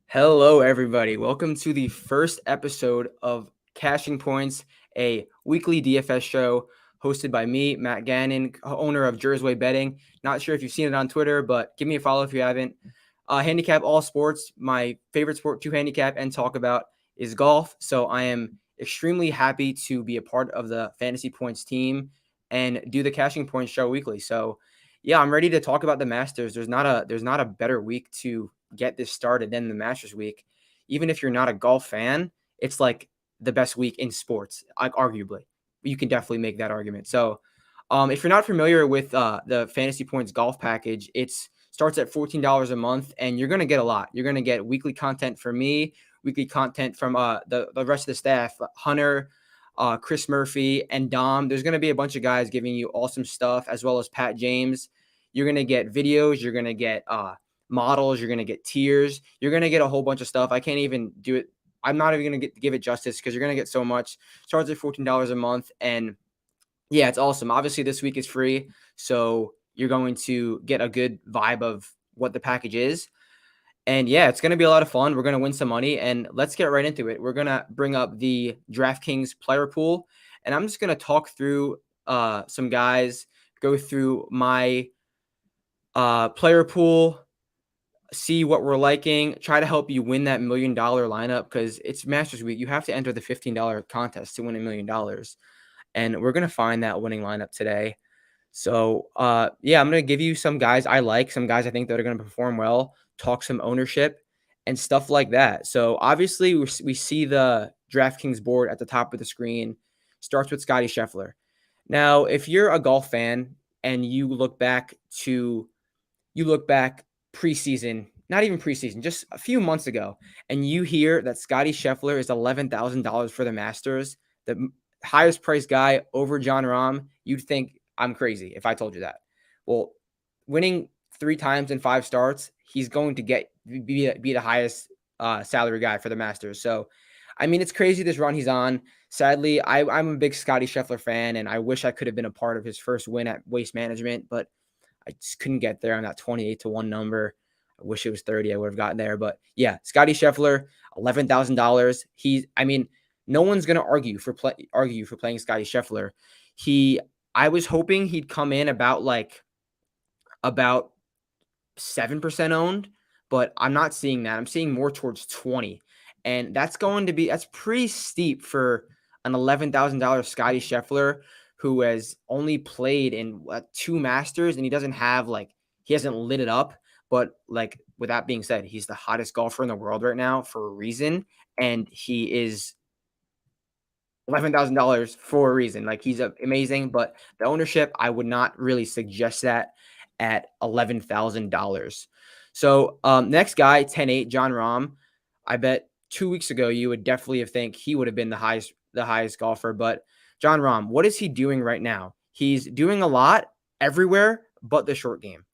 Hello, everybody. Welcome to the first episode of Cashing Points, a weekly DFS show hosted by me, Matt Gannon, owner of Jersey Betting. Not sure if you've seen it on Twitter, but give me a follow if you haven't. Handicap all sports. My favorite sport to handicap and talk about is golf. So I am extremely happy to be a part of the Fantasy Points team and do the Cashing Points show weekly. So yeah, I'm ready to talk about the Masters. There's not a better week to get this started than the Masters week. Even if you're not a golf fan, it's like the best week in sports, like arguably. You can definitely make that argument. So, if you're not familiar with the Fantasy Points golf package, it starts at $14 a month, and you're going to get a lot. You're going to get weekly content from me, weekly content from the rest of the staff, Hunter, Chris Murphy, and Dom. There's going to be a bunch of guys giving you awesome stuff, as well as Pat James. You're going to get videos. You're going to get models. You're going to get tiers. You're going to get a whole bunch of stuff. I can't even do it. I'm not even going to give it justice because you're going to get so much. Starts at $14 a month. And yeah, it's awesome. Obviously, this week is free. So you're going to get a good vibe of what the package is. And yeah, it's going to be a lot of fun. We're going to win some money. And let's get right into it. We're going to bring up the Draftkings player pool. And I'm just going to talk through some guys, go through my player pool, see what we're liking, try to help you win that $1 million lineup because it's Masters Week. You have to enter the $15 contest to win $1 million. And we're going to find that winning lineup today. So, yeah, I'm going to give you some guys I like, some guys I think that are going to perform well, talk some ownership and stuff like that. So, obviously, we see the DraftKings board at the top of the screen. Starts with Scotty Sheffler. Now, if you're a golf fan and you look back preseason, not even preseason, just a few months ago, and you hear that Scotty Scheffler is $11,000 for the Masters, the highest priced guy over Jon Rahm, you'd think I'm crazy if I told you that. Well, winning 3 times in 5 starts, he's going to be the highest salary guy for the Masters. So, I mean, it's crazy this run he's on. Sadly, I'm a big Scotty Scheffler fan, and I wish I could have been a part of his first win at Waste Management, but I just couldn't get there on that 28-1 number. I wish it was 30. I would have gotten there. But yeah, Scotty Scheffler, $11,000. No one's gonna argue for playing Scotty Scheffler. I was hoping he'd come in about 7% owned, but I'm not seeing that. I'm seeing more towards 20. And that's pretty steep for an $11,000 Scotty Scheffler who has only played in 2 Masters and he hasn't lit it up. But with that being said, he's the hottest golfer in the world right now for a reason. And he is $11,000 for a reason. He's amazing, but the ownership, I would not really suggest that at $11,000. So next guy, 10-8, Jon Rahm. I bet 2 weeks ago you would definitely think he would have been the highest golfer, but Jon Rahm, what is he doing right now? He's doing a lot everywhere but the short game.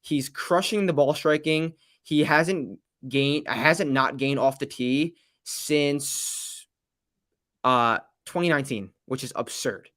He's crushing the ball striking. He hasn't not gained off the tee since 2019, which is absurd.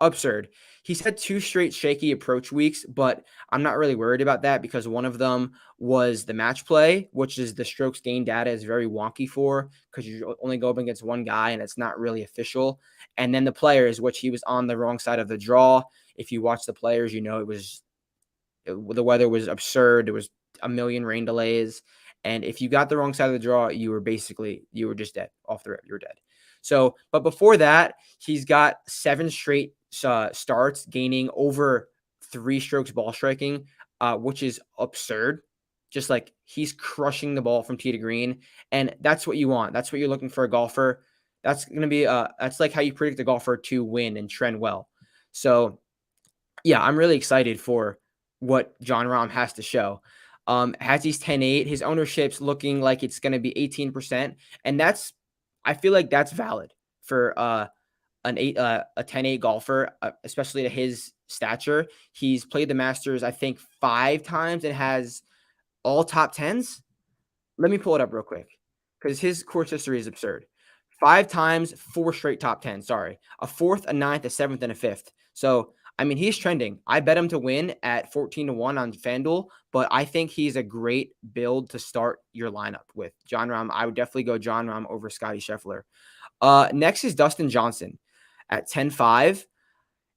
Absurd. He's had 2 straight shaky approach weeks, but I'm not really worried about that because one of them was the match play, which is the strokes gain data is very wonky for because you only go up against one guy and it's not really official. And then the players, which he was on the wrong side of the draw. If you watch the players, the weather was absurd. There was a million rain delays. And if you got the wrong side of the draw, you were just dead off the rip. You were dead. So, but before that, he's got 7 straight starts gaining over 3 strokes ball striking, which is absurd. Just he's crushing the ball from tee to green. And that's what you want. That's what you're looking for a golfer. That's going to be, that's how you predict a golfer to win and trend well. So yeah, I'm really excited for what Jon Rahm has to show. Has he's 10-8, his ownership's looking like it's going to be 18%. And I feel like that's valid for a 10-8 golfer, especially to his stature. He's played the Masters, I think, 5 times and has all top 10s. Let me pull it up real quick because his course history is absurd. 5 times, 4 straight top 10. Sorry, a 4th, a 9th, a 7th, and a 5th. So I mean, he's trending. I bet him to win at 14-1 on FanDuel, but I think he's a great build to start your lineup with. Jon Rahm, I would definitely go Jon Rahm over Scotty Scheffler. Next is Dustin Johnson at 10-5,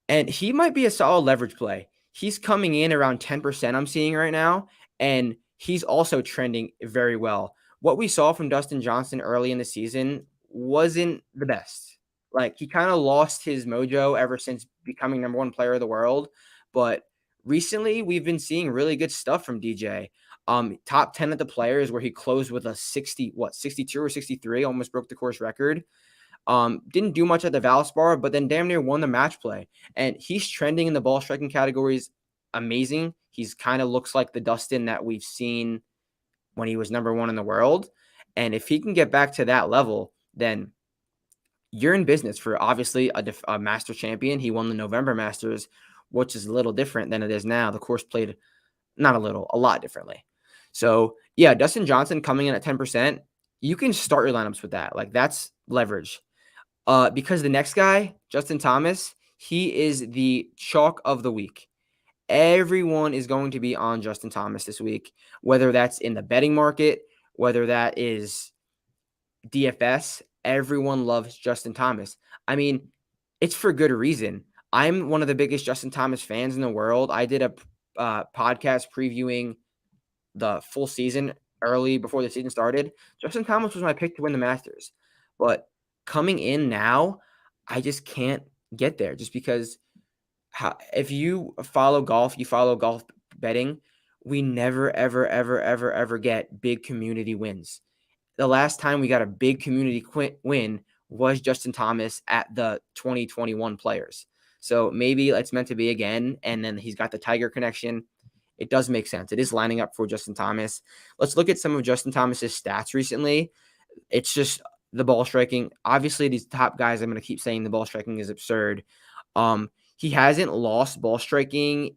and he might be a solid leverage play. He's coming in around 10%, I'm seeing right now, and he's also trending very well. What we saw from Dustin Johnson early in the season wasn't the best. Like, he kind of lost his mojo ever since becoming number one player of the world. But recently, we've been seeing really good stuff from DJ. Top 10 at the Players, where he closed with a 62 or 63, almost broke the course record. Didn't do much at the Valspar, but then damn near won the match play. And he's trending in the ball striking categories amazing. He's kind of looks like the Dustin that we've seen when he was number one in the world. And if he can get back to that level, then you're in business for obviously a master champion. He won the November Masters, which is a little different than it is now. The course played not a little, a lot differently. So yeah, Dustin Johnson coming in at 10%, you can start your lineups with that. Like, that's leverage. Because the next guy, Justin Thomas, he is the chalk of the week. Everyone is going to be on Justin Thomas this week, whether that's in the betting market, whether that is DFS. Everyone loves Justin Thomas. I mean, it's for good reason. I'm one of the biggest Justin Thomas fans in the world. I did a podcast previewing the full season early before the season started. Justin Thomas was my pick to win the Masters. But coming in now, I just can't get there just because if you follow golf, you follow golf betting, we never, ever, ever, ever, ever get big community wins. The last time we got a big community win was Justin Thomas at the 2021 Players. So maybe it's meant to be again, and then he's got the Tiger connection. It does make sense. It is lining up for Justin Thomas. Let's look at some of Justin Thomas's stats recently. It's just the ball striking. Obviously, these top guys, I'm going to keep saying the ball striking is absurd. He hasn't lost ball striking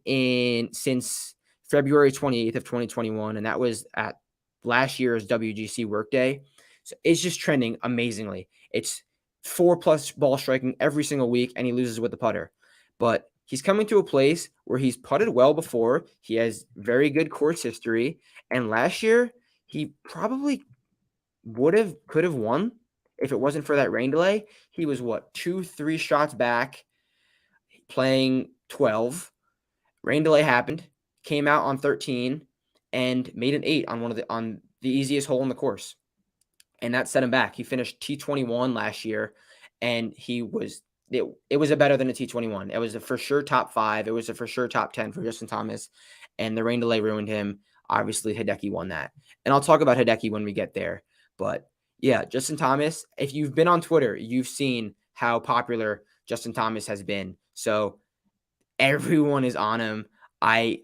since February 28th of 2021, and that was at last year's WGC Workday. So it's just trending amazingly. It's 4+ ball striking every single week, and he loses with the putter. But he's coming to a place where he's putted well before. He has very good course history, and last year he probably could have won if it wasn't for that rain delay. He was 2-3 shots back, playing 12. Rain delay happened, came out on 13, and made an 8 on the easiest hole in the course, and that set him back. He finished T21 last year, and it was a better than a T21. It was a for sure top 5. It was a for sure top 10 for Justin Thomas, and the rain delay ruined him. Obviously, Hideki won that, and I'll talk about Hideki when we get there. But yeah, Justin Thomas, if you've been on Twitter, you've seen how popular Justin Thomas has been. So everyone is on him. I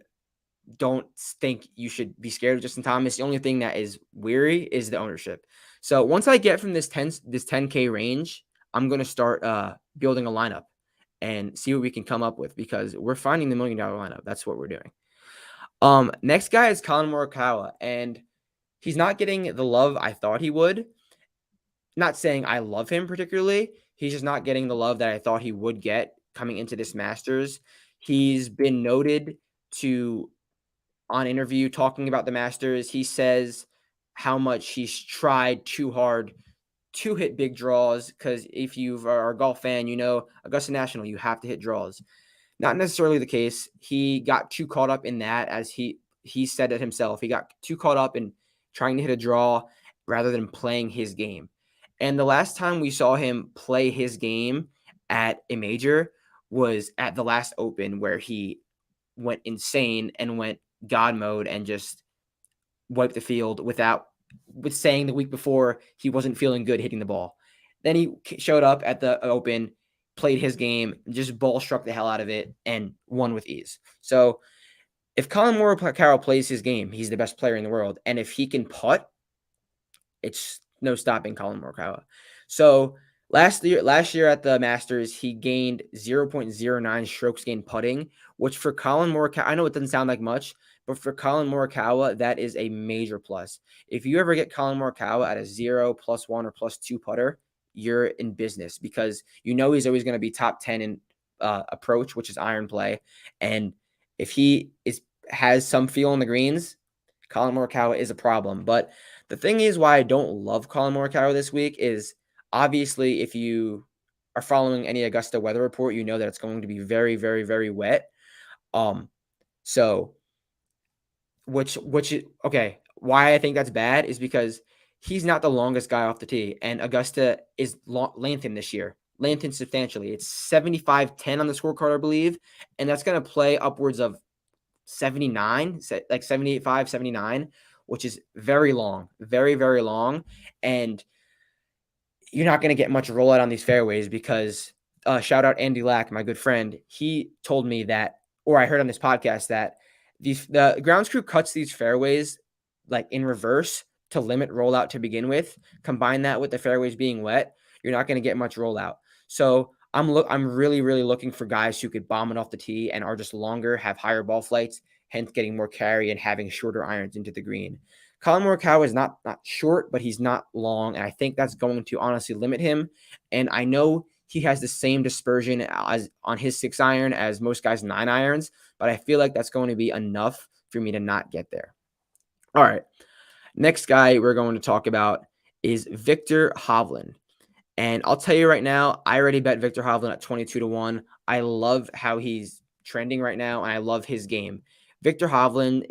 don't think you should be scared of Justin Thomas. The only thing that is weary is the ownership. So once I get from this 10K range, I'm going to start building a lineup and see what we can come up with, because we're finding the $1 million lineup. That's what we're doing. Next guy is Colin Moroccowa, and he's not getting the love I thought he would. Not saying I love him particularly. He's just not getting the love that I thought he would get coming into this Masters. He's been noted on interview talking about the Masters. He says how much he's tried too hard to hit big draws, because if you are a golf fan, you know Augusta National, you have to hit draws. Not necessarily the case. He got too caught up in that, as he said it himself. He got too caught up in trying to hit a draw rather than playing his game. And the last time we saw him play his game at a major was at the last Open, where he went insane and went God mode and just wiped the field with saying the week before he wasn't feeling good hitting the ball. Then he showed up at the Open, played his game, just ball struck the hell out of it, and won with ease. So if Colin Moroccowa plays his game, he's the best player in the world. And if he can putt, it's no stopping Colin Moroccowa. So last year at the Masters, he gained 0.09 strokes gained putting, which for Colin Moroccowa, I know it doesn't sound like much, but for Colin Moroccowa, that is a major plus. If you ever get Colin Moroccowa at a 0, +1, or +2 putter, you're in business, because you know he's always going to be top 10 in approach, which is iron play. And if he has some feel on the greens, Colin Moroccowa is a problem. But the thing is why I don't love Colin Moroccowa this week is obviously if you are following any Augusta weather report, you know that it's going to be very, very, very wet. So okay, why I think that's bad is because he's not the longest guy off the tee, and Augusta is lengthened this year. Lengthened substantially. It's 75-10 on the scorecard, I believe, and that's going to play upwards of 79, like 78.5, 79, which is very long, very, very long. And you're not going to get much rollout on these fairways because shout out Andy Lack, my good friend. He told me that, or I heard on this podcast that the grounds crew cuts these fairways like in reverse to limit rollout to begin with. Combine that with the fairways being wet, you're not going to get much rollout. So I'm really, really looking for guys who could bomb it off the tee and are just longer, have higher ball flights, hence getting more carry and having shorter irons into the green. Colin Moroccowa is not short, but he's not long, and I think that's going to honestly limit him. And I know he has the same dispersion as on his 6-iron as most guys' 9-irons, but I feel like that's going to be enough for me to not get there. All right, next guy we're going to talk about is Viktor Hovland. And I'll tell you right now, I already bet Viktor Hovland at 22-1. I love how he's trending right now, and I love his game. Viktor Hovland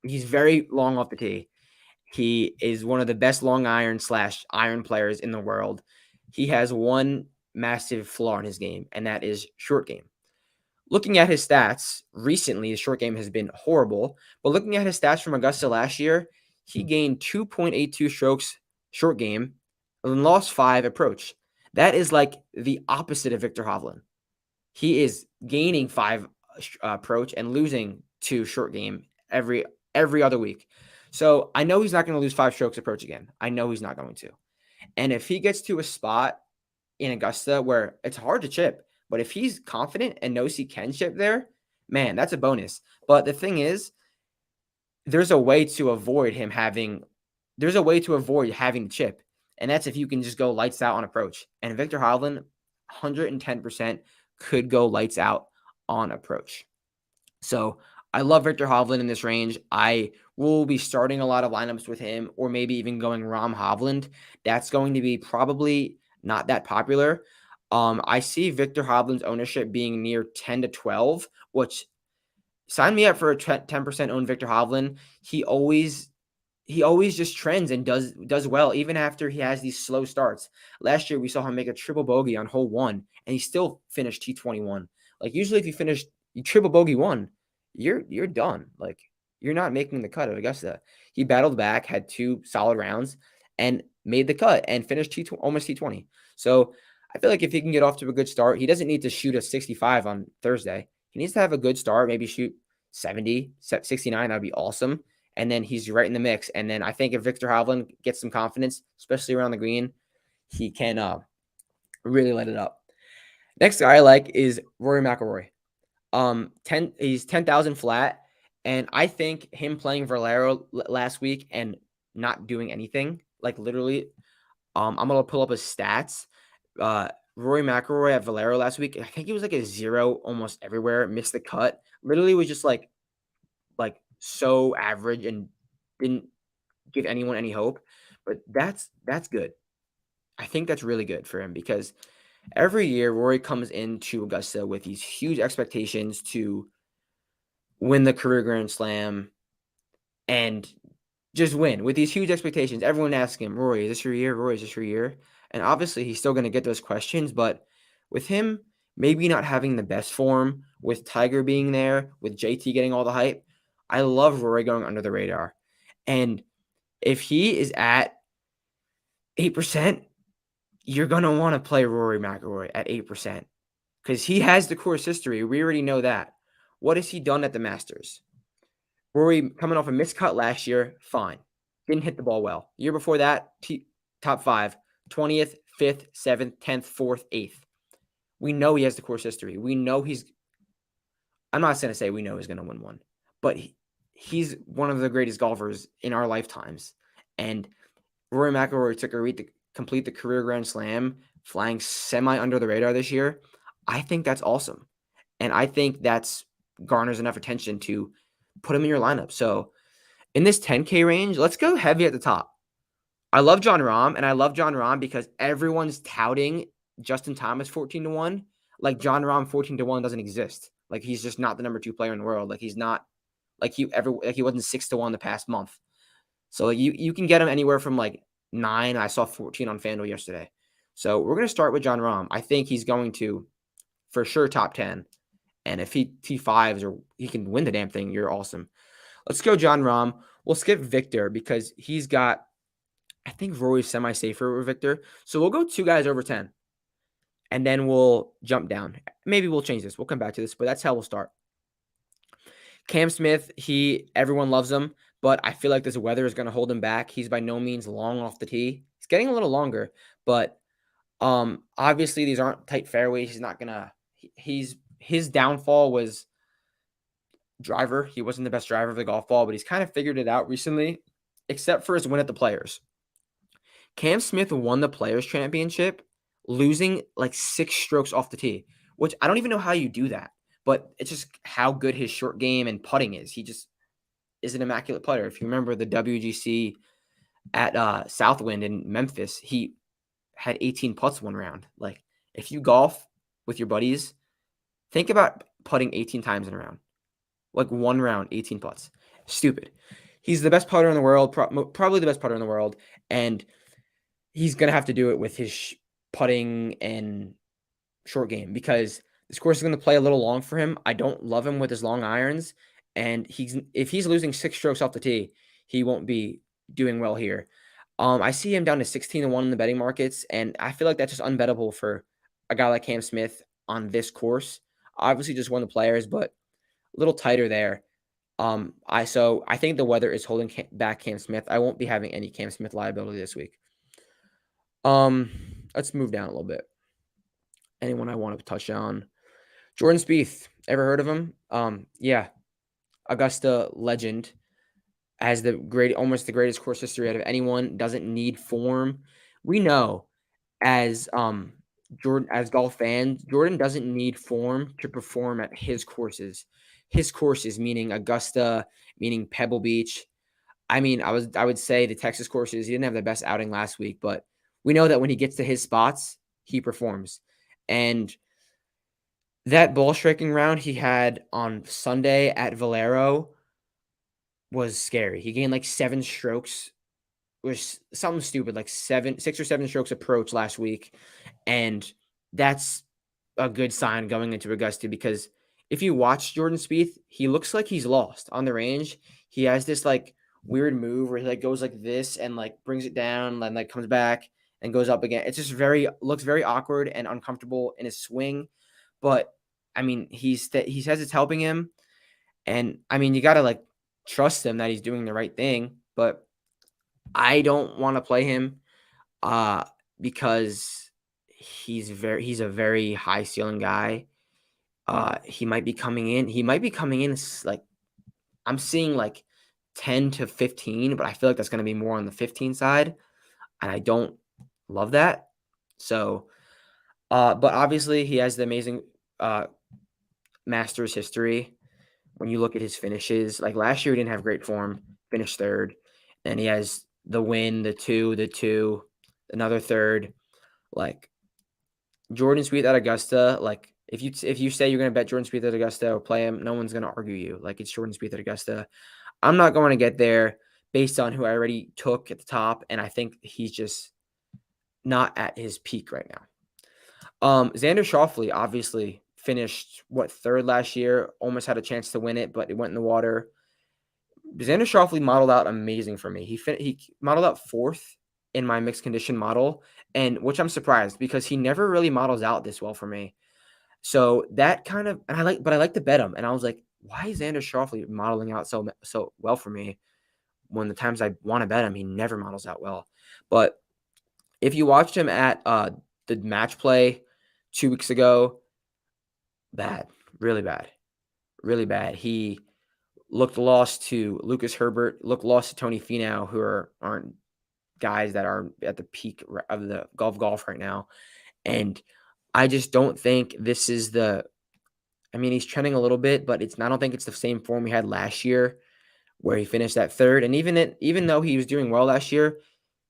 he's very long off the tee. He is one of the best long iron/iron players in the world. He has one massive flaw in his game, and that is short game. Looking at his stats recently, his short game has been horrible. But looking at his stats from Augusta last year, he gained 2.82 strokes short game and lost 5 approach. That is like the opposite of Viktor Hovland. He is gaining 5 approach and losing 2 short game every other week. So I know he's not going to lose 5 strokes approach again. I know he's not going to. And if he gets to a spot in Augusta where it's hard to chip, but if he's confident and knows he can chip there, man, that's a bonus. But the thing is, there's a way to avoid having to chip. And that's if you can just go lights out on approach. And Viktor Hovland, 110% could go lights out on approach. So I love Viktor Hovland in this range. I will be starting a lot of lineups with him or maybe even going Rom Hovland. That's going to be probably not that popular. I see Viktor Hovland's ownership being near 10 to 12, which sign me up for a 10% owned Viktor Hovland. He always just trends and does well, even after he has these slow starts. Last year, we saw him make a triple bogey on hole 1, and he still finished T21. Like, usually if you triple bogey 1, you're done. Like, you're not making the cut at Augusta. He battled back, had 2 solid rounds, and made the cut and finished almost T20. So I feel like if he can get off to a good start, he doesn't need to shoot a 65 on Thursday. He needs to have a good start, maybe shoot 70, 69. That'd be awesome. And then he's right in the mix. And then I think if Viktor Hovland gets some confidence, especially around the green, he can really light it up. Next guy I like is Rory Mcilroy. He's 10,000 flat, and I think him playing Valero last week and not doing anything, like literally, I'm gonna pull up his stats. Rory Mcilroy at Valero last week, I think he was like a 0 almost everywhere, missed the cut. Literally was just like so average and didn't give anyone any hope. But that's good. I think that's really good for him because every year Rory comes into Augusta with these huge expectations to win the career Grand Slam and just win with these huge expectations. Everyone asks him, Rory, is this your year? Rory, is this your year? And obviously he's still going to get those questions, but with him maybe not having the best form, with Tiger being there, with JT getting all the hype, I love Rory going under the radar. And if he is at 8%, you're going to want to play Rory McIlroy at 8% because he has the course history. We already know that. What has he done at the Masters? Rory coming off a miscut last year, fine. Didn't hit the ball well. Year before that, top 5, 20th, 5th, 7th, 10th, 4th, 8th. We know he has the course history. We know I'm not going to say we know he's going to win one, but he's one of the greatest golfers in our lifetimes. And Rory McIlroy took a read to complete the career Grand Slam, flying semi under the radar this year. I think that's awesome. And I think that's garners enough attention to put him in your lineup. So in this 10K range, let's go heavy at the top. I love John Rahm, and I love John Rahm because everyone's touting Justin Thomas 14-1. Like John Rahm 14-1 doesn't exist. Like he's just not the number 2 player in the world. Like he's not like he wasn't 6-1 the past month. So like you can get him anywhere from like 9. I saw 14 on FanDuel yesterday. So we're gonna start with John Rahm. I think he's going to for sure top 10. And if he T5s or he can win the damn thing, you're awesome. Let's go John Rahm. We'll skip Victor because he's got, I think Rory's semi-safer with Victor. So we'll go 2 guys over 10. And then we'll jump down. Maybe we'll change this. We'll come back to this, but that's how we'll start. Cam Smith, everyone loves him, but I feel like this weather is going to hold him back. He's by no means long off the tee. He's getting a little longer, but obviously these aren't tight fairways. He's not going to his downfall was driver. He wasn't the best driver of the golf ball, but he's kind of figured it out recently, except for his win at the Players. Cam Smith won the Players Championship losing like 6 strokes off the tee, which I don't even know how you do that, but it's just how good his short game and putting is. He just is an immaculate putter. If you remember the WGC at Southwind in Memphis, he had 18 putts one round. Like if you golf with your buddies, think about putting 18 times in a round. Like one round, 18 putts. Stupid. He's the best putter in the world, probably the best putter in the world, and he's going to have to do it with his putting and short game because this course is going to play a little long for him. I don't love him with his long irons, and if he's losing 6 strokes off the tee, he won't be doing well here. I see him down to 16-1 in the betting markets, and I feel like that's just unbettable for a guy like Cam Smith on this course. Obviously, just won the Players, but a little tighter there. I think the weather is holding back Cam Smith. I won't be having any Cam Smith liability this week. Let's move down a little bit. Anyone I want to touch on? Jordan Spieth. Ever heard of him? Yeah. Augusta legend. Has almost the greatest course history out of anyone. Doesn't need form. We know as golf fans, Jordan doesn't need form to perform at his courses. His courses, meaning Augusta, meaning Pebble Beach. I mean, I would say the Texas courses, he didn't have the best outing last week, but we know that when he gets to his spots, he performs. And that ball striking round he had on Sunday at Valero was scary. He gained like 7 strokes. It was something stupid, like 6 or 7 strokes approach last week. And that's a good sign going into Augusta because if you watch Jordan Spieth, he looks like he's lost on the range. He has this like weird move where he like goes like this and like brings it down and like comes back and goes up again. It's just looks very awkward and uncomfortable in his swing. But I mean, he says it's helping him. And I mean, you got to like trust him that he's doing the right thing. But I don't want to play him because he's a very high ceiling guy. He might be coming in like I'm seeing like 10 to 15, but I feel like that's going to be more on the 15 side. And I don't love that. So, but obviously he has the amazing Masters history. When you look at his finishes, like last year, he didn't have great form, finished 3rd. And he has the win, the two, another 3rd. Like Jordan Spieth at Augusta, like if you say you're going to bet Jordan Spieth at Augusta or play him, no one's going to argue you. Like it's Jordan Spieth at Augusta. I'm not going to get there based on who I already took at the top, and I think he's just not at his peak right now. Xander Schofley obviously finished 3rd last year, almost had a chance to win it, but it went in the water. Xander Schofley modeled out amazing for me. He modeled out 4th in my mixed condition model, and which I'm surprised because he never really models out this well for me. So that kind of, and I like to bet him, and I was like, why is Xander Schofley modeling out so well for me? When the times I want to bet him, he never models out well. But if you watched him at the match play 2 weeks ago, bad, really bad, really bad. He looked lost to Lucas Herbert, looked lost to Tony Finau, who aren't guys that are at the peak of the golf right now. And I just don't think this is the – I mean, he's trending a little bit, but I don't think it's the same form he had last year where he finished at third. And even though he was doing well last year,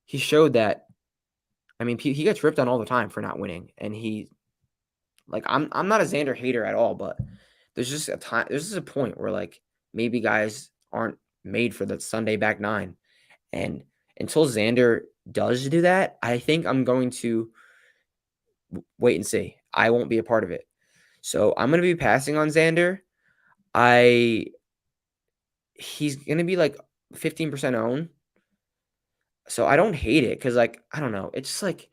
he showed that – I mean, he gets ripped on all the time for not winning. And I'm not a Xander hater at all, but there's just a point where, like, maybe guys aren't made for the Sunday back nine. And until Xander does do that, I think I'm going to wait and see. I won't be a part of it. So I'm going to be passing on Xander. He's going to be like 15% owned. So I don't hate it because, like, I don't know. It's just like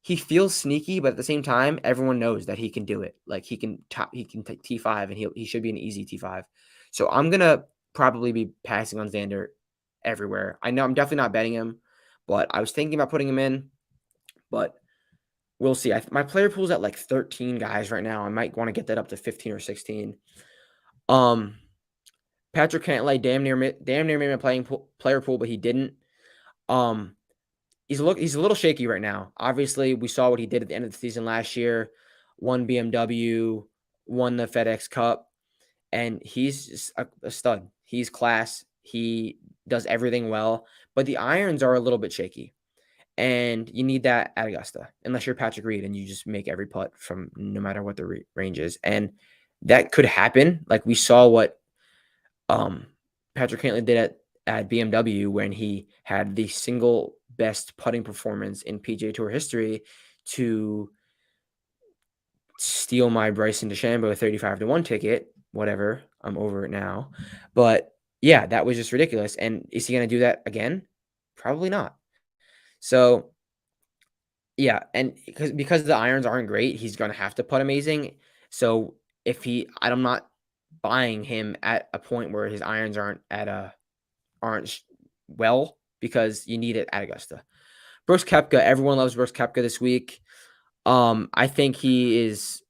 he feels sneaky, but at the same time, everyone knows that he can do it. Like he can take T5 and he should be an easy T5. So I'm going to probably be passing on Xander everywhere. I know I'm definitely not betting him, but I was thinking about putting him in, but we'll see. My player pool's at like 13 guys right now. I might want to get that up to 15 or 16. Patrick Cantlay damn near made my player pool, but he didn't. He's a little shaky right now. Obviously, we saw what he did at the end of the season last year. Won BMW, won the FedEx Cup, and he's just a stud. He's class. He does everything well, but the irons are a little bit shaky. And you need that at Augusta, unless you're Patrick Reed and you just make every putt from no matter what the range is. And that could happen. Like we saw what Patrick Cantlay did at BMW when he had the single best putting performance in PGA Tour history to steal my Bryson DeChambeau 35-1 ticket. Whatever, I'm over it now. But yeah, that was just ridiculous. And is he going to do that again? Probably not. So yeah, and because the irons aren't great, he's going to have to putt amazing. So I'm not buying him at a point where his irons aren't well, because you need it at Augusta. Brooks Koepka, everyone loves Brooks Koepka this week. I think he is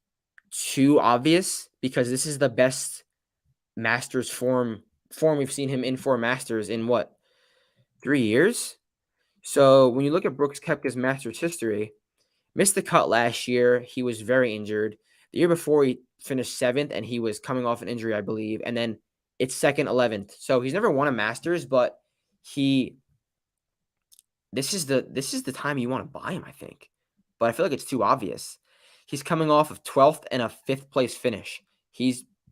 too obvious because this is the best Masters form we've seen him in for Masters in what, 3 years? So when you look at Brooks Koepka's Masters history, missed the cut last year. He was very injured. The year before, he finished 7th, and he was coming off an injury, I believe. And then it's 2nd, 11th. So he's never won a Masters, but this is the time you want to buy him, I think. But I feel like it's too obvious. He's coming off of 12th and a 5th place finish.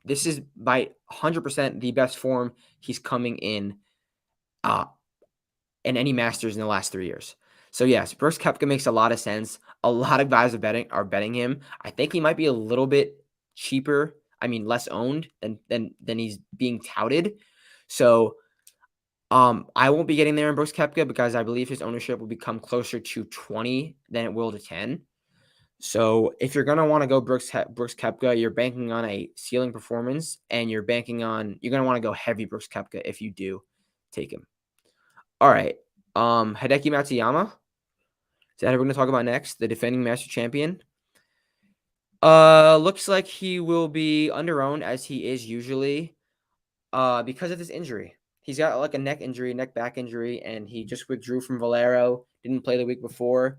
This is by 100% the best form he's coming in any Masters in the last 3 years. So yes, Brooks Koepka makes a lot of sense. A lot of guys are betting him. I think he might be a little bit cheaper. I mean, less owned than he's being touted. So I won't be getting there in Brooks Koepka because I believe his ownership will become closer to 20 than it will to 10. So if you're gonna want to go Brooks Koepka, you're banking on a ceiling performance, and you're gonna want to go heavy Brooks Koepka if you do take him. All right. Hideki Matsuyama. Is that who we're going to talk about next? The defending Master Champion. Looks like he will be underowned as he is usually because of this injury. He's got like a neck back injury, and he just withdrew from Valero. Didn't play the week before.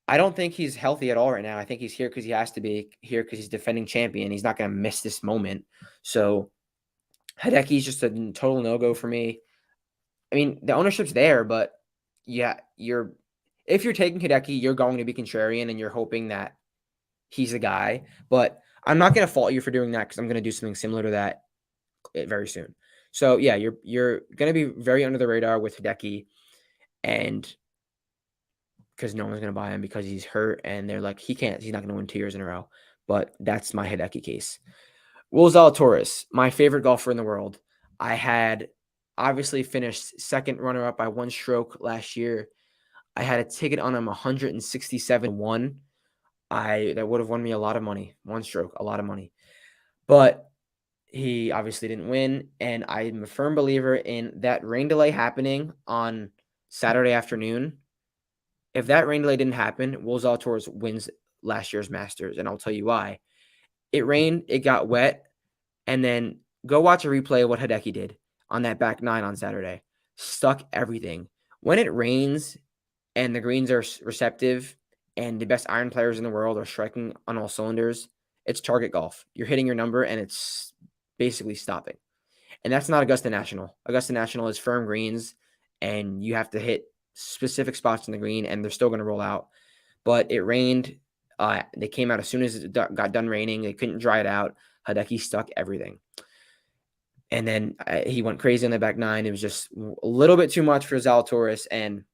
I don't think he's healthy at all right now. I think he's here because he has to be here because he's defending champion. He's not going to miss this moment. So Hideki's just a total no-go for me. I mean, the ownership's there, but yeah, if you're taking Hideki, you're going to be contrarian and you're hoping that he's the guy. But I'm not going to fault you for doing that because I'm going to do something similar to that very soon. So yeah, you're going to be very under the radar with Hideki, and because no one's going to buy him because he's hurt and they're like, he's not going to win 2 years in a row. But that's my Hideki case. Will Zalatoris, my favorite golfer in the world. I had obviously finished second runner-up by 1 stroke last year. I had a ticket on him 167-1. That would have won me a lot of money. 1 stroke, a lot of money. But he obviously didn't win, and I'm a firm believer in that rain delay happening on Saturday afternoon. If that rain delay didn't happen, Will Zalatoris wins last year's Masters, and I'll tell you why. It rained, it got wet, and then go watch a replay of what Hideki did on that back 9 on Saturday. Stuck everything. When it rains and the greens are receptive and the best iron players in the world are striking on all cylinders, it's target golf. You're hitting your number and it's basically stopping. And that's not Augusta National. Augusta National is firm greens, and you have to hit specific spots in the green, and they're still going to roll out. But it rained. They came out as soon as it got done raining. They couldn't dry it out. Hideki stuck everything. And then he went crazy on the back nine. It was just a little bit too much for Zalatoris, and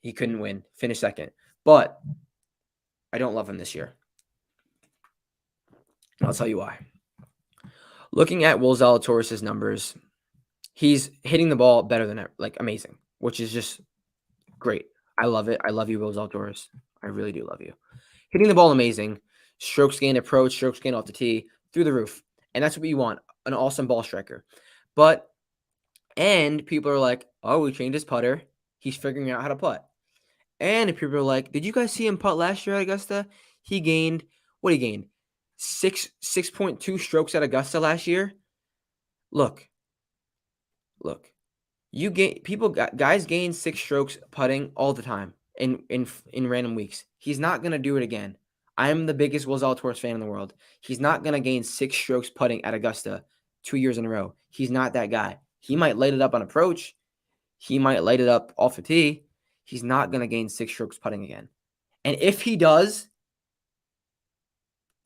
he couldn't win. Finished second. But I don't love him this year. I'll tell you why. Looking at Will Zalatoris' numbers, he's hitting the ball better than ever, like amazing, which is just great. I love it. I love you, Will Zalatoris. I really do love you. Hitting the ball amazing. Strokes gained approach, strokes gained off the tee, through the roof. And that's what you want, an awesome ball striker. And people are like, oh, we changed his putter. He's figuring out how to putt. And people are like, did you guys see him putt last year at Augusta? He gained, 6.2 strokes at Augusta last year. Look. Guys gain 6 strokes putting all the time in random weeks. He's not gonna do it again. I'm the biggest Will Zalatoris fan in the world. He's not gonna gain 6 strokes putting at Augusta 2 years in a row. He's not that guy. He might light it up on approach. He might light it up off the tee. He's not gonna gain 6 strokes putting again. And if he does,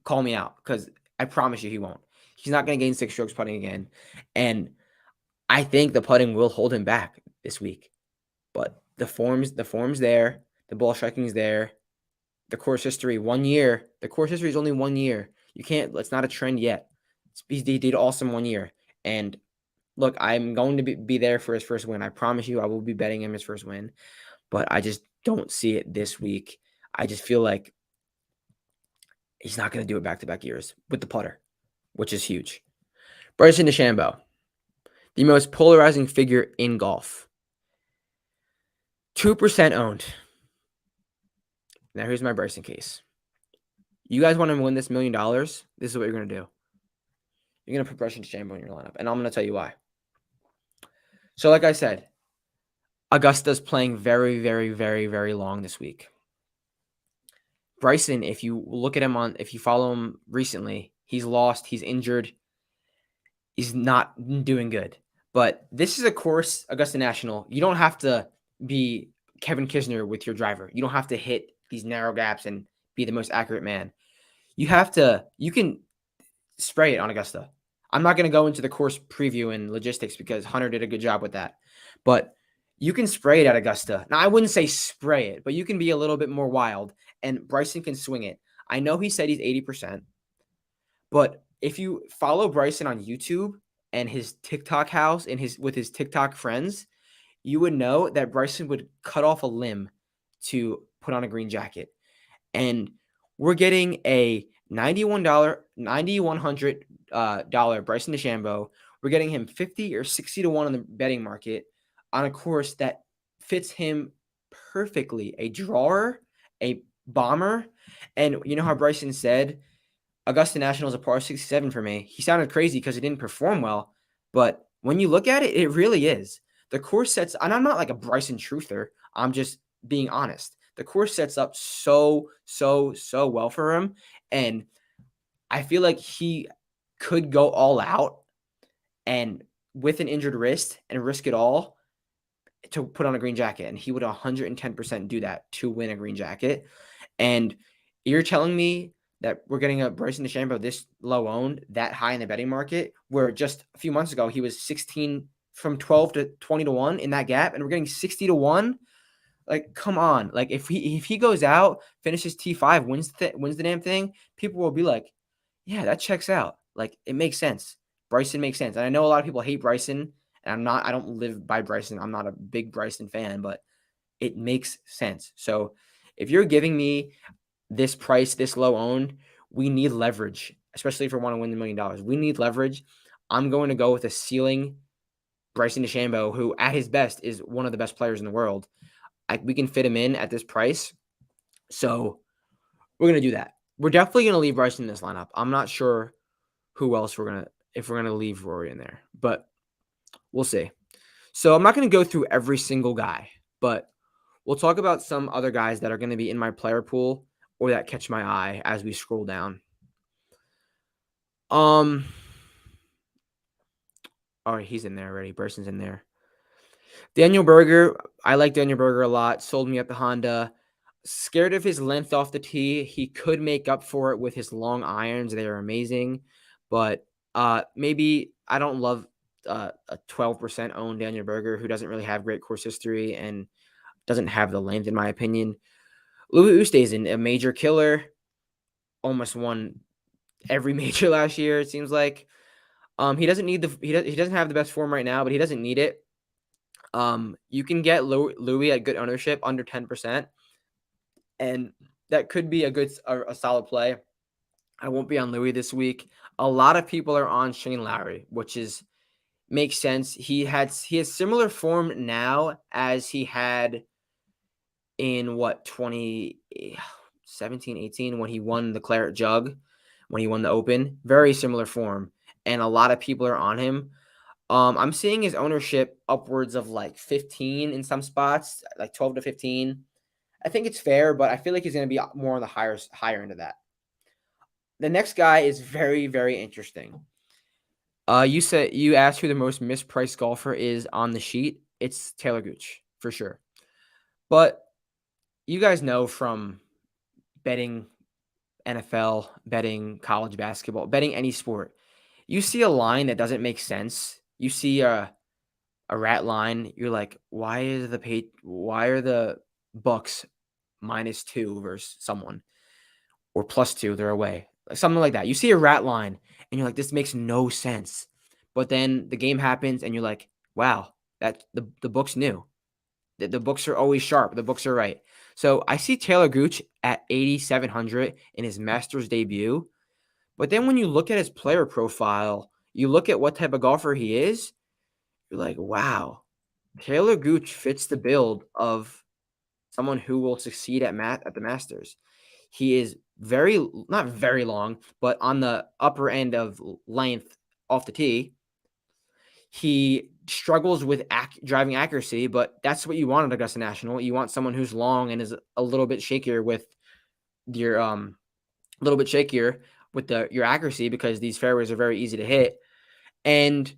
call me out, because I promise you he won't. He's not gonna gain 6 strokes putting again. And I think the putting will hold him back this week. But the form's there. The ball striking's there. The course history, 1 year. The course history is only 1 year. It's not a trend yet. He did awesome 1 year. And look, I'm going to be there for his first win. I promise you I will be betting him his first win. But I just don't see it this week. I just feel like he's not going to do it back-to-back years with the putter, which is huge. Bryson DeChambeau, the most polarizing figure in golf. 2% owned. Now here's my Bryson case. You guys want to win this $1 million? This is what you're going to do. You're going to put Bryson DeChambeau in your lineup, and I'm going to tell you why. So like I said, Augusta's playing very, very, very, very long this week. Bryson, if you look at him if you follow him recently, he's lost, he's injured, he's not doing good. But this is a course, Augusta National. You don't have to be Kevin Kisner with your driver. You don't have to hit these narrow gaps and be the most accurate man. You can spray it on Augusta. I'm not going to go into the course preview and logistics because Hunter did a good job with that. But you can spray it at Augusta. Now, I wouldn't say spray it, but you can be a little bit more wild, and Bryson can swing it. I know he said he's 80%, but if you follow Bryson on YouTube and his TikTok house and with his TikTok friends, you would know that Bryson would cut off a limb to put on a green jacket. And we're getting a $9,100 Bryson DeChambeau. We're getting him 50 or 60 to 1 on the betting market on a course that fits him perfectly. A drawer, a bomber. And you know how Bryson said, Augusta National is a par 67 for me. He sounded crazy because he didn't perform well. But when you look at it, it really is. The course sets, and I'm not like a Bryson truther. I'm just being honest. The course sets up so well for him. And I feel like he could go all out and with an injured wrist and risk it all to put on a green jacket. And he would 110% do that to win a green jacket. And you're telling me that we're getting a Bryson DeChambeau this low owned, that high in the betting market, where just a few months ago he was 16 from 12 to 20 to 1 in that gap, and we're getting 60 to 1. Like, come on. Like, if he goes out, finishes T5, wins the damn thing, people will be like, yeah, that checks out. Like, it makes sense. Bryson makes sense. And I know a lot of people hate Bryson, and I don't live by Bryson. I'm not a big Bryson fan, but it makes sense. So if you're giving me this price, this low owned, we need leverage, especially if we want to win the $1 million. We need leverage. I'm going to go with a ceiling Bryson DeChambeau, who at his best is one of the best players in the world. We can fit him in at this price. So we're going to do that. We're definitely going to leave Bryson in this lineup. I'm not sure who else if we're going to leave Rory in there, but we'll see. So I'm not going to go through every single guy, but We'll talk about some other guys that are going to be in my player pool or that catch my eye as we scroll down. All right, he's in there already. Burson's in there. Daniel Berger, I like Daniel Berger a lot. Sold me at the Honda. Scared of his length off the tee. He could make up for it with his long irons. They are amazing. But maybe I don't love a 12% owned Daniel Berger who doesn't really have great course history and doesn't have the length, in my opinion. Louis Oosthuizen, a major killer, almost won every major last year, it seems like. He doesn't need he doesn't have the best form right now, but he doesn't need it. You can get Louis at good ownership under 10%, and that could be a solid play. I won't be on Louis this week. A lot of people are on Shane Lowry, which makes sense. He has similar form now as he had in 2017, 18 when he won the Claret Jug, when he won the Open. Very similar form, and a lot of people are on him. I'm seeing his ownership upwards of like 15 in some spots, like 12 to 15. I think it's fair, but I feel like he's going to be more on the higher end of that. The next guy is very, very interesting. You asked who the most mispriced golfer is on the sheet. It's Taylor Gooch for sure. But you guys know from betting NFL, betting college basketball, betting any sport, you see a line that doesn't make sense. You see a rat line. You're like, why are the Bucks -2 versus someone or +2? They're away, like something like that. You see a rat line and you're like, this makes no sense. But then the game happens and you're like, wow, that the books knew. The books are always sharp. The books are right. So I see Taylor Gooch at 8,700 in his Masters debut. But then when you look at his player profile, you look at what type of golfer he is, you're like, wow, Taylor Gooch fits the build of someone who will succeed at the Masters. He is not very long, but on the upper end of length off the tee. He struggles with driving accuracy, but that's what you want at Augusta National. You want someone who's long and is a little bit shakier with your your accuracy, because these fairways are very easy to hit. And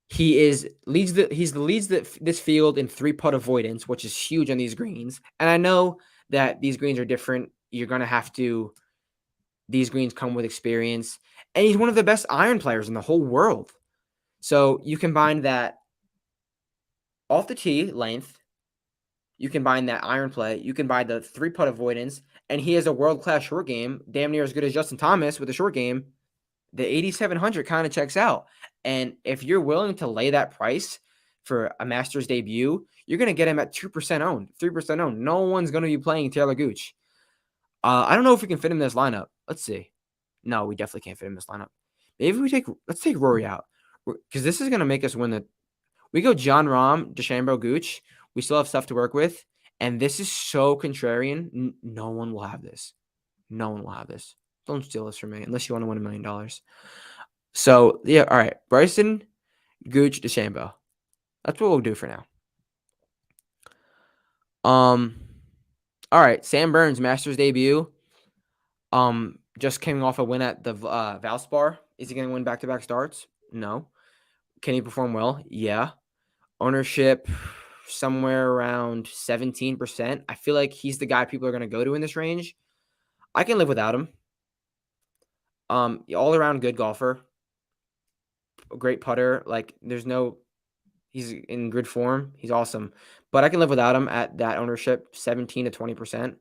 he leads this field in 3-putt avoidance, which is huge on these greens. And I know that these greens are different. These greens come with experience, and he's one of the best iron players in the whole world. So you combine that off the tee length, you combine that iron play, you combine the 3-putt avoidance, and he has a world-class short game, damn near as good as Justin Thomas with a short game. The 8,700 kind of checks out. And if you're willing to lay that price for a Masters debut, you're going to get him at 2% owned, 3% owned. No one's going to be playing Taylor Gooch. I don't know if we can fit him in this lineup. Let's see. No, we definitely can't fit him in this lineup. Maybe let's take Rory out, because this is going to make us win we go John Rahm, DeChambeau, Gooch. We still have stuff to work with. And this is so contrarian. No one will have this. No one will have this. Don't steal this from me unless you want to win $1 million. So, yeah, all right. Bryson, Gooch, DeChambeau. That's what we'll do for now. All right. Sam Burns, Masters debut. Just came off a win at the Valspar. Is he going to win back-to-back starts? No. Can he perform well? Yeah. Ownership somewhere around 17%. I feel like he's the guy people are going to go to in this range. I can live without him. All around good golfer. A great putter. Like, he's in good form. He's awesome. But I can live without him at that ownership, 17 to 20%.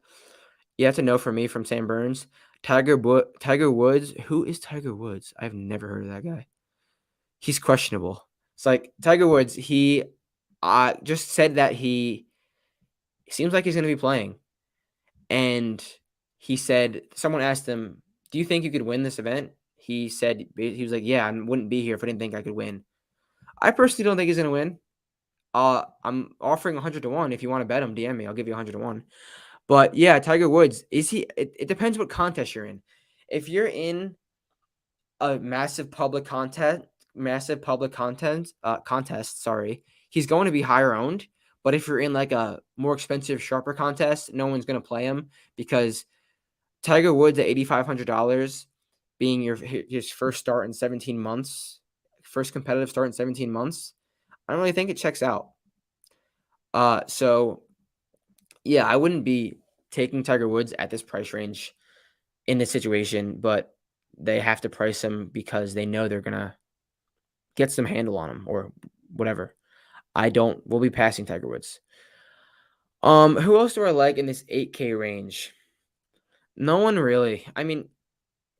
You have to know from me, from Sam Burns. Tiger Woods. Who is Tiger Woods? I've never heard of that guy. He's questionable. It's like Tiger Woods, he just said that he seems like he's going to be playing. And he said, someone asked him, do you think you could win this event? He said, he was like, yeah, I wouldn't be here if I didn't think I could win. I personally don't think he's going to win. I'm offering 100 to 1. If you want to bet him, DM me. I'll give you 100 to 1. But yeah, Tiger Woods, it depends what contest you're in. If you're in a massive public contest, he's going to be higher owned. But if you're in like a more expensive, sharper contest, no one's going to play him because Tiger Woods at $8,500 being his first start in 17 months, first competitive start in 17 months, I don't really think it checks out. So yeah, I wouldn't be taking Tiger Woods at this price range in this situation, but they have to price him because they know they're gonna get some handle on him or whatever. We'll be passing Tiger Woods. Who else do I like in this 8K range? No one really. I mean,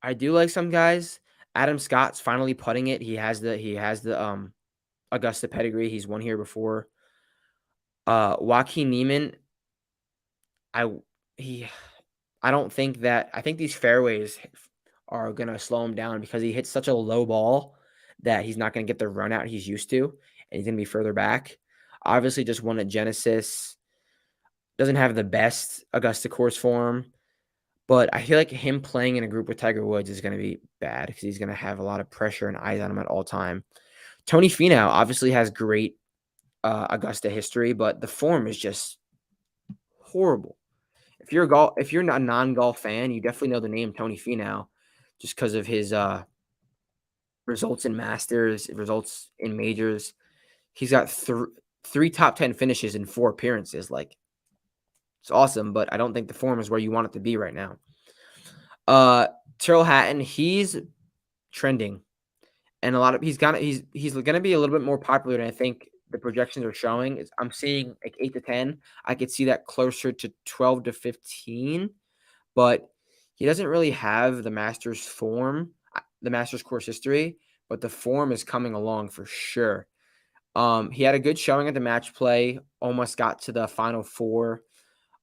I do like some guys. Adam Scott's finally putting it. He has the Augusta pedigree. He's won here before. Joaquin Niemann, I think these fairways are gonna slow him down because he hits such a low ball that he's not gonna get the run out he's used to, and he's gonna be further back. Obviously, just won at Genesis. Doesn't have the best Augusta course form, but I feel like him playing in a group with Tiger Woods is gonna be bad because he's gonna have a lot of pressure and eyes on him at all time. Tony Finau obviously has great Augusta history, but the form is just horrible. If you're not a non-golf fan, you definitely know the name Tony Finau just because of his results in Masters, results in majors. He's got three top 10 finishes in 4 appearances. Like, it's awesome, but I don't think the form is where you want it to be right now. Terrell Hatton, he's trending, and he's gonna be a little bit more popular than I think the projections are showing. I'm seeing like 8 to 10. I could see that closer to 12 to 15, but he doesn't really have the Masters form, the Masters course history, but the form is coming along for sure. He had a good showing at the match play, almost got to the final 4.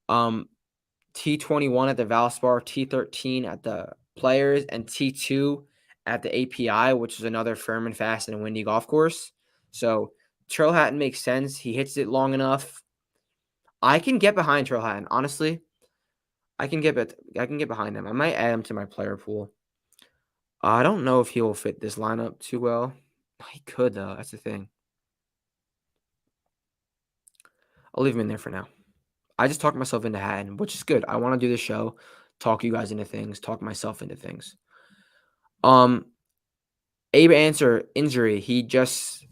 T21 at the Valspar, T13 at the Players, and T2 at the API, which is another firm and fast and windy golf course. So Terrell Hatton makes sense. He hits it long enough. I can get behind Terrell Hatton, honestly. I can get behind him. I might add him to my player pool. I don't know if he will fit this lineup too well. He could, though. That's the thing. I'll leave him in there for now. I just talked myself into Hatton, which is good. I want to do this show, talk you guys into things, talk myself into things. Abe Answer injury. He just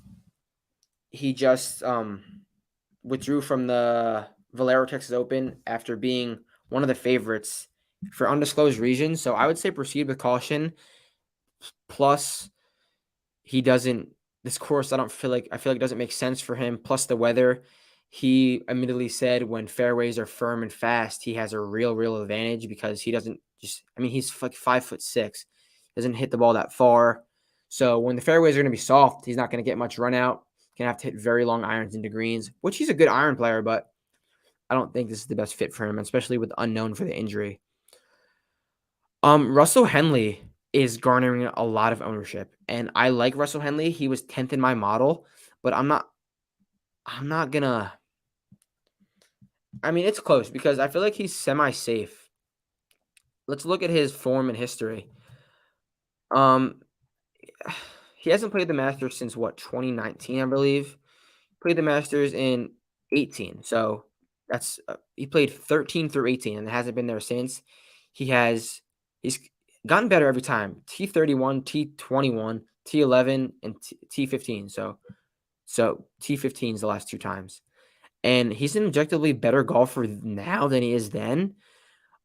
withdrew from the Valero Texas Open after being one of the favorites for undisclosed reasons. So I would say proceed with caution. Plus, this course, I feel like it doesn't make sense for him. Plus the weather. He immediately said when fairways are firm and fast, he has a real advantage because he doesn't he's like 5'6", doesn't hit the ball that far. So when the fairways are going to be soft, he's not going to get much run out. He's going to have to hit very long irons into greens, which he's a good iron player, but I don't think this is the best fit for him, especially with unknown for the injury. Russell Henley is garnering a lot of ownership, and I like Russell Henley. He was 10th in my model, but I'm not gonna. It's close because I feel like he's semi-safe. Let's look at his form and history. He hasn't played the Masters since 2019, I believe. Played the Masters in 18, so that's he played 13 through 18, and it hasn't been there since. He's gotten better every time. T31, T21, T11, and T15. So T15 is the last 2 times. And he's an objectively better golfer now than he is then.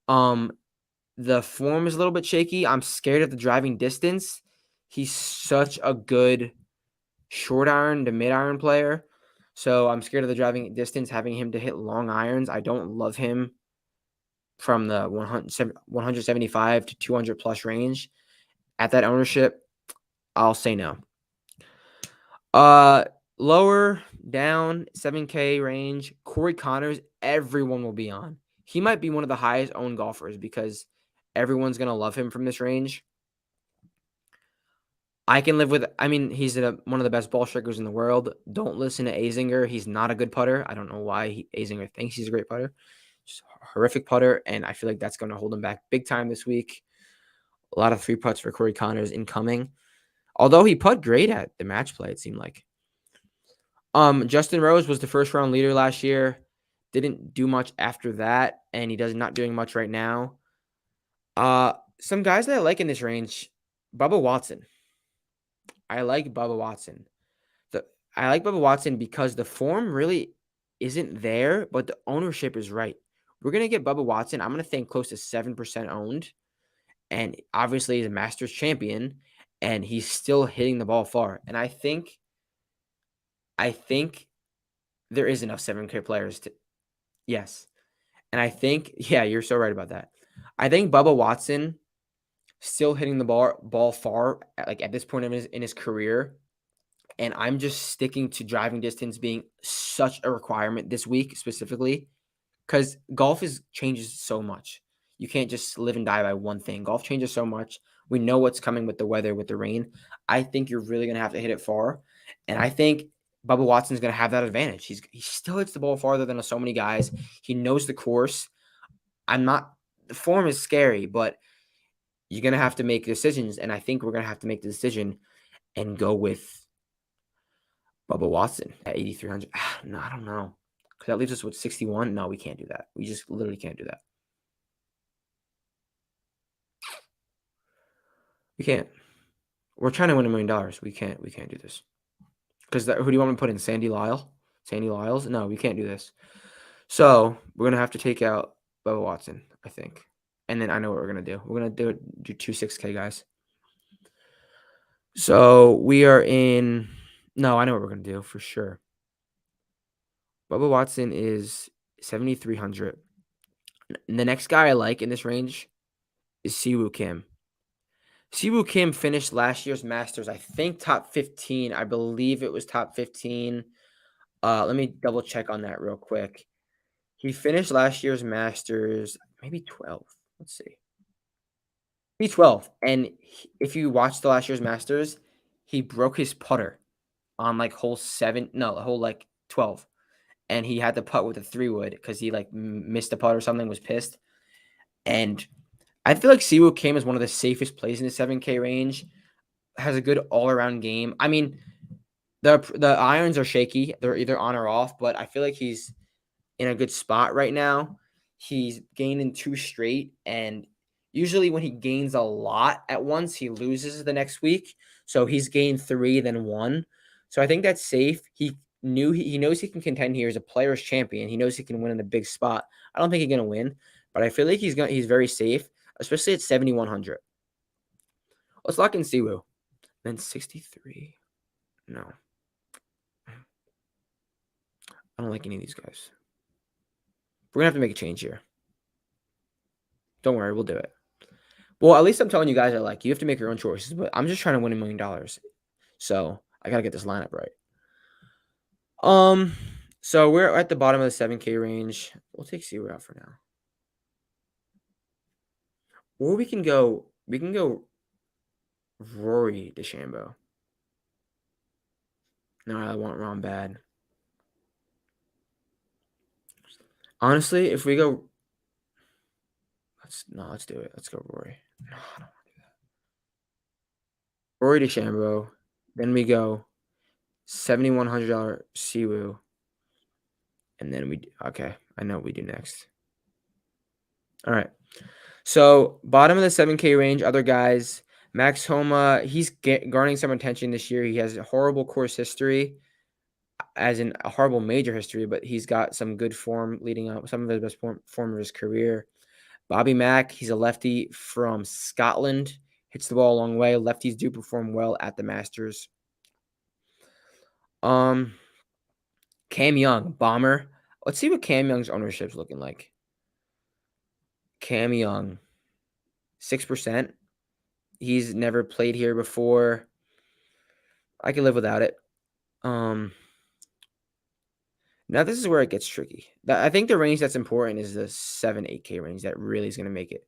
The form is a little bit shaky. I'm scared of the driving distance. He's such a good short iron to mid iron player. So I'm scared of the driving distance, having him to hit long irons. I don't love him from the 175 to 200 plus range. At that ownership, I'll say no. Lower down 7K range, Corey Connors, everyone will be on. He might be one of the highest owned golfers because everyone's going to love him from this range. I can live with, he's one of the best ball strikers in the world. Don't listen to Azinger. He's not a good putter. I don't know why Azinger thinks he's a great putter. Just a horrific putter, and I feel like that's going to hold him back big time this week. A lot of 3 putts for Corey Connors incoming. Although he putt great at the match play, it seemed like. Justin Rose was the first round leader last year. Didn't do much after that, and he does not doing much right now. Some guys that I like in this range, Bubba Watson. I like Bubba Watson. I like Bubba Watson because the form really isn't there, but the ownership is right. We're gonna get Bubba Watson. I'm gonna think close to 7% owned, and obviously he's a Masters champion, and he's still hitting the ball far. And I think there is enough 7K players to yes. And I think yeah, you're so right about that. I think Bubba Watson still hitting the ball far at this point in his career. And I'm just sticking to driving distance being such a requirement this week specifically because golf changes so much. You can't just live and die by one thing. Golf changes so much. We know what's coming with the weather, with the rain. I think you're really going to have to hit it far. And I think Bubba Watson's going to have that advantage. He still hits the ball farther than so many guys. He knows the course. The form is scary, but you're going to have to make decisions. And I think we're going to have to make the decision and go with Bubba Watson at 8,300. No, I don't know. Because that leaves us with 61. No, we can't do that. We just literally can't do that. We can't. We're trying to win $1 million. We can't do this. Because who do you want me to put in? Sandy Lyle? Sandy Lyles? No, we can't do this. So we're going to have to take out Bubba Watson, I think. And then I know what we're going to do. We're going to do 2 6K guys. So we are in. No, I know what we're going to do for sure. Bubba Watson is 7,300. The next guy I like in this range is Siwoo Kim. Siwoo Kim finished last year's Masters, I think top 15. I believe it was top 15. Let me double check on that real quick. He finished last year's Masters, maybe 12. Let's see. Maybe 12. And if you watch the last year's Masters, he broke his putter on hole 12. And he had to putt with a 3-wood because he missed a putt or something, was pissed. And I feel like Siwoo Kim is one of the safest plays in the 7K range. Has a good all-around game. I mean, the irons are shaky. They're either on or off, but I feel like he's in a good spot right now. He's gaining 2 straight, and usually when he gains a lot at once, he loses the next week. So he's gained 3, then 1. So I think that's safe. He knows he can contend here as a player's champion. He knows he can win in a big spot. I don't think he's gonna win, but I feel like he's very safe, especially at 7,100. Let's lock in Siwoo. Then 63. No. I don't like any of these guys. We're going to have to make a change here. Don't worry, we'll do it. Well, at least I'm telling you guys you have to make your own choices, but I'm just trying to win $1 million. So I got to get this lineup right. So we're at the bottom of the 7K range. We'll take Siwoo out for now. Or we can go Rory DeChambeau. No, I want Ron bad. Honestly, if we go, let's do it. Let's go Rory. No, I don't want to do that. Rory DeChambeau. Then we go $7,100 Siwoo. And then okay, I know what we do next. All right. So bottom of the 7K range, other guys, Max Homa, he's garnering some attention this year. He has a horrible course history, as in a horrible major history, but he's got some good form leading up, some of his best form of his career. Bobby Mack, he's a lefty from Scotland, hits the ball a long way. Lefties do perform well at the Masters. Cam Young, bomber. Let's see what Cam Young's ownership's looking like. Cam Young, 6%. He's never played here before. I can live without it. Now this is where it gets tricky. I think the range that's important is the 7-8K range that really is going to make it.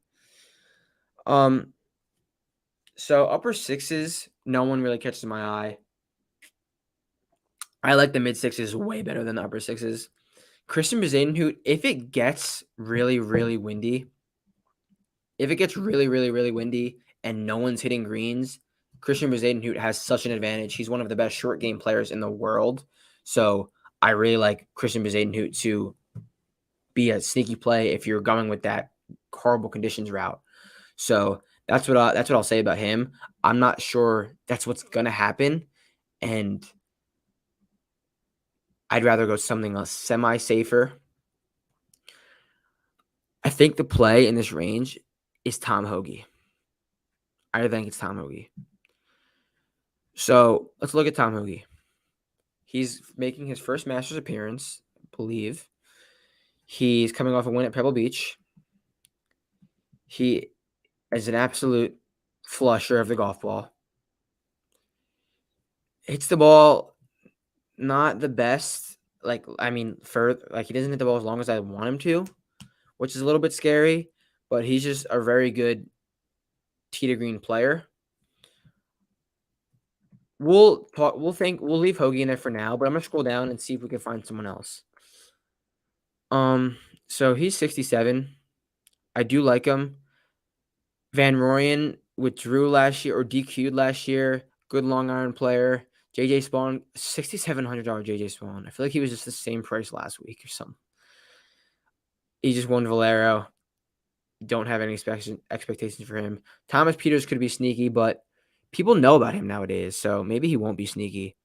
So upper sixes, no one really catches my eye. I like the mid sixes way better than the upper sixes. Christian Bezadenhout, if it gets really, really windy, and no one's hitting greens, Christian Bezadenhout has such an advantage. He's one of the best short game players in the world. So I really like Christian Bezadenhout to be a sneaky play if you're going with that horrible conditions route. So that's what I'll say about him. I'm not sure that's what's gonna happen, and I'd rather go something else semi-safer. I think the play in this range is Tom Hoagie. I think it's Tom Hoagie. So let's look at Tom Hoagie. He's making his first Masters appearance, I believe. He's coming off a win at Pebble Beach. He is an absolute flusher of the golf ball. Hits the ball not the best. He doesn't hit the ball as long as I want him to, which is a little bit scary, but he's just a very good tee to green player. We'll leave Hoagie in there for now, but I'm gonna scroll down and see if we can find someone else. So he's 67. I do like him. Van Rooyen withdrew last year or DQ'd last year. Good long iron player. JJ Spawn, $6,700 JJ Spawn. I feel like he was just the same price last week or something. He just won Valero. Don't have any expectations for him. Thomas Peters could be sneaky, but people know about him nowadays, so maybe he won't be sneaky.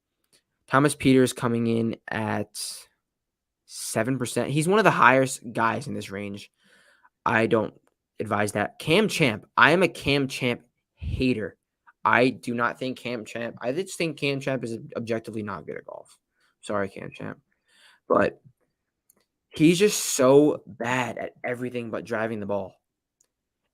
Thomas Peters coming in at 7%. He's one of the highest guys in this range. I don't advise that. Cam Champ. I am a Cam Champ hater. I do not think Cam Champ. I just think Cam Champ is objectively not good at golf. Sorry, Cam Champ. But he's just so bad at everything but driving the ball.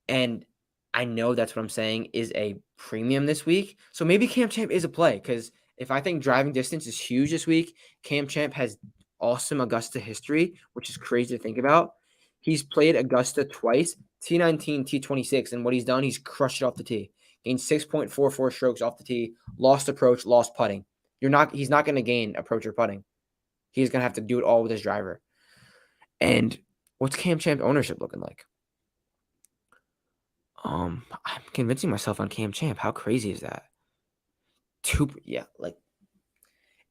And I know that's what I'm saying is a premium this week. So maybe Cam Champ is a play because if I think driving distance is huge this week, Cam Champ has awesome Augusta history, which is crazy to think about. He's played Augusta twice, T19, T26, and what he's done, he's crushed it off the tee. Gained 6.44 strokes off the tee, lost approach, lost putting. He's not going to gain approach or putting. He's going to have to do it all with his driver. And what's Cam Champ ownership looking like? I'm convincing myself on Cam Champ. How crazy is that?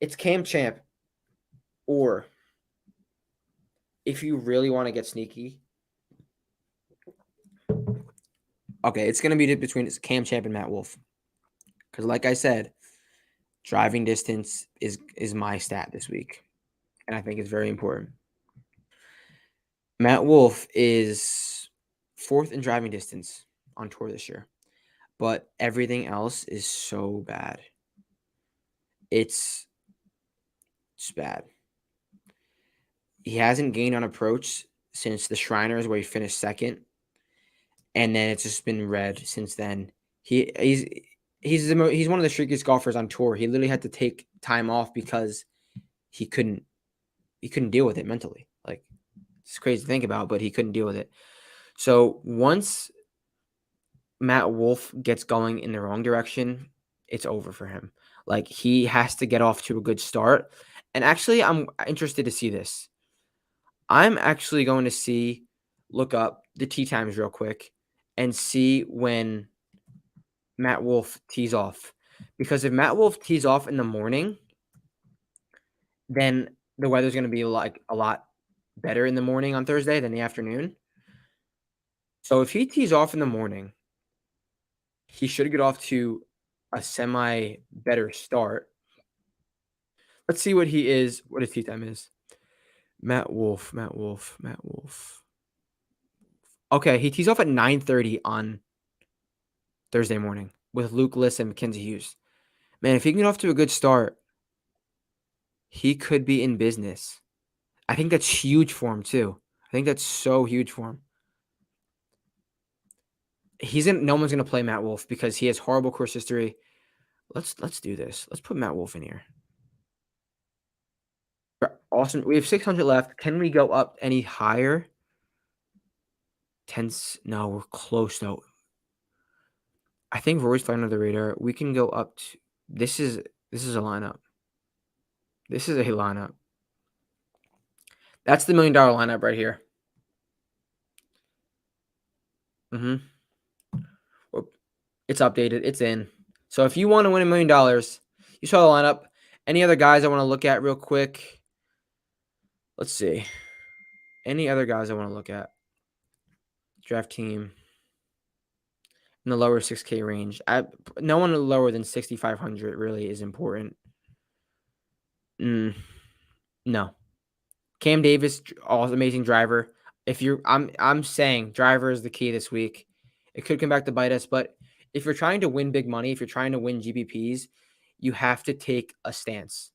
It's Cam Champ, or if you really want to get sneaky, okay, it's gonna be between Cam Champ and Matt Wolff. Because, like I said, driving distance is my stat this week, and I think it's very important. Matt Wolff is 4th in driving distance on tour this year, but everything else is so bad. It's bad. He hasn't gained on approach since the Shriners where he finished 2nd, and then it's just been red since then. He's one of the streakiest golfers on tour. He literally had to take time off because he couldn't deal with it mentally. Like, it's crazy to think about, but he couldn't deal with it. So once Matt Wolff gets going in the wrong direction, it's over for him. Like, he has to get off to a good start. And actually, I'm interested to see this. I'm actually going to look up the tee times real quick and see when Matt Wolff tees off. Because if Matt Wolff tees off in the morning, then the weather's going to be like a lot better in the morning on Thursday than the afternoon. So if he tees off in the morning, he should get off to a semi better start. Let's see what his tee time is. Matt Wolff. Okay, he tees off at 9:30 on Thursday morning with Luke Liss and Mackenzie Hughes. Man, if he can get off to a good start, he could be in business. I think that's huge for him too. I think that's so huge for him. No one's gonna play Matt Wolff because he has horrible course history. Let's do this. Let's put Matt Wolff in here. Awesome. We have 600 left. Can we go up any higher? No, we're close though. I think Rory's flying under the radar. We can go up to this is a lineup. This is a lineup. That's the $1 million lineup right here. It's updated. It's in. So if you want to win $1 million, you saw the lineup, Any other guys I want to look at real quick? Let's see. Any other guys I want to look at? Draft team in the lower 6K range. No one lower than 6,500 really is important. No. Cam Davis, amazing driver. I'm saying driver is the key this week. It could come back to bite us, but if you're trying to win big money, if you're trying to win GPPs, you have to take a stance.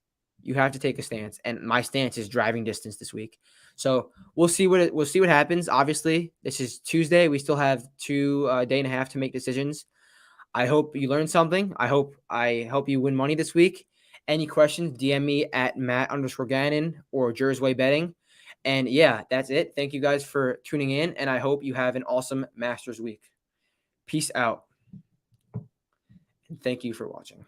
And my stance is driving distance this week. So we'll see what happens. Obviously, this is Tuesday. We still have day and a half to make decisions. I hope you learned something. I hope you win money this week. Any questions, DM me at Matt_Gannon or Jersey Betting. And yeah, that's it. Thank you guys for tuning in, and I hope you have an awesome Masters week. Peace out. And thank you for watching.